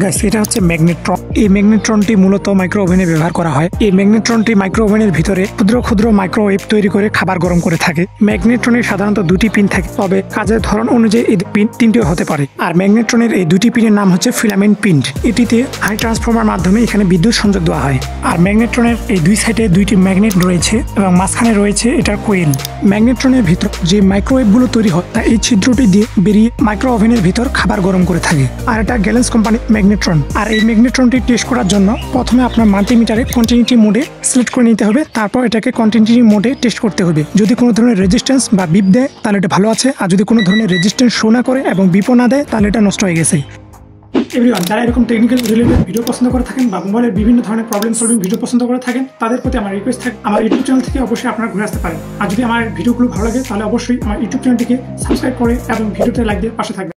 Guys, এটা হচ্ছে ম্যাগনেট্রন। এই ম্যাগনেট্রনটি মূলত মাইক্রো ওভেনে ব্যবহার করা হয়। এই ম্যাগনেট্রনটি মাইক্রো ওভেনের ভিতরে ক্ষুদ্র ক্ষুদ্র মাইক্রোওয়েভ তৈরি করে খাবার গরম করে থাকে। ম্যাগনেট্রনের সাধারণত দুটি পিন থাকে, তবে কাজের ধরন অনুযায়ী এই পিন তিনটিও হতে পারে। আর ম্যাগনেট্রনের এই দুটি পিনের নাম হচ্ছে ফিলামেন্ট পিন। এটিতে হাই ট্রান্সফর্মার মাধ্যমে এখানে বিদ্যুৎ সংযোগ দেওয়া হয়। আর ম্যাগনেট্রনের এই দুই সাইডে দুইটি ম্যাগনেট রয়েছে এবং মাঝখানে রয়েছে এটার কোয়েল। ম্যাগনেট্রনের ভিতর যে মাইক্রোওয়েভগুলো তৈরি হয় তা এই ছিদ্রটি দিয়ে বেরিয়ে মাইক্রো ওভেনের ভিতর খাবার গরম করে থাকে। আর এটা গ্যালেন্স কোম্পানির ম্যাগনেট্রন। আর এই ম্যাগনেট্রনটি টেস্ট করার জন্য প্রথমে আপনার মাল্টিমিটারে কন্টিনিউটি মোডে সিলেক্ট করে নিতে হবে, তারপর এটাকে কন্টিনিউটি মোডে টেস্ট করতে হবে। যদি কোনো ধরনের রেজিস্ট্যান্স বা বিপ দেয় তাহলে এটা ভালো আছে, আর যদি কোনো ধরনের রেজিস্ট্যান্স শো না করে এবং বিপও না দেয় তাহলে এটা নষ্ট হয়ে গেছে। এভরিওয়ান, যারা এরকম টেকনিক্যাল রিলেটেড ভিডিও পছন্দ করে থাকেন বা মোবাইলের বিভিন্ন ধরনের প্রবলেম সলভিং ভিডিও পছন্দ করে থাকেন, তাদের প্রতি আমার রিকোয়েস্ট থাকে আমার ইউটিউব চ্যানেল থেকে অবশ্যই আপনারা ঘুরে আসতে পারেন। আর যদি আমার ভিডিওগুলো ভালো লাগে তাহলে অবশ্যই আমার ইউটিউব চ্যানেলটিকে সাবস্ক্রাইব করে এবং ভিডিওতে লাইক দিয়ে পাশে থাকবেন।